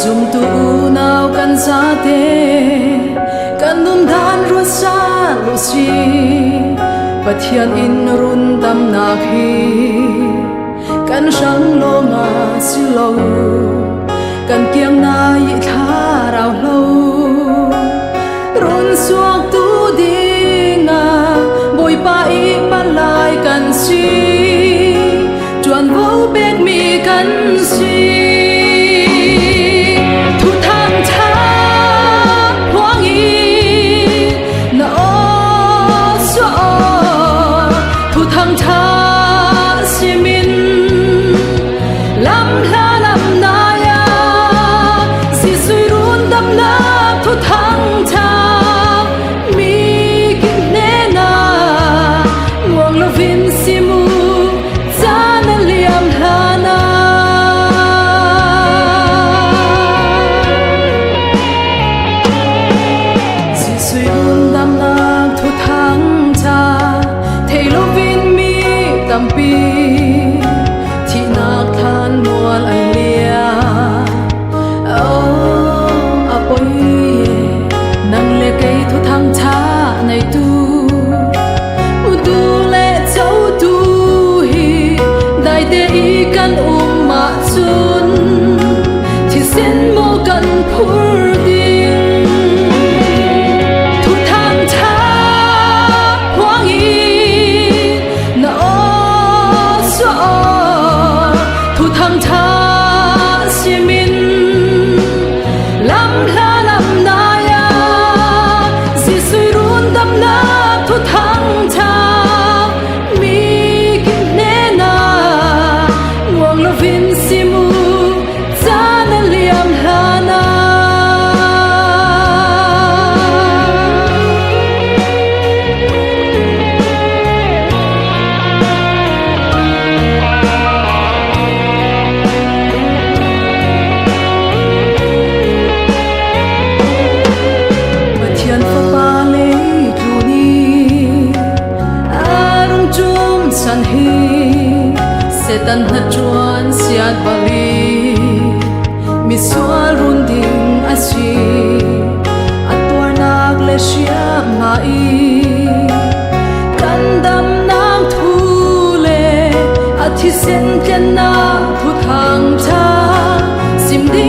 zum tu nau kan sa te kan num dan ru sa lu si pathian in run tam na khi kan sang lo ma si lo kan kiang na yi tha rao lo run suak tu dinga boi pa i pan lai kan si chuan vo bek mi kan si thì nạc than muôn anh lia apoi nang le cây thu thang tha này tu tu le châu tu hi đại te i kan ma chun thì sen mo kan phur din thu thang tha hoang i na thu thang tha si min lam la lam na ya si sui run dam na thu thang tha mi kin ne na nguang lo vin si mu cha na liam la na san hi se tan na chuan siat bali mi sual run ding asi atwar nak le shia mai kan dam nang thu le athi sen ken na thu thang tha sim di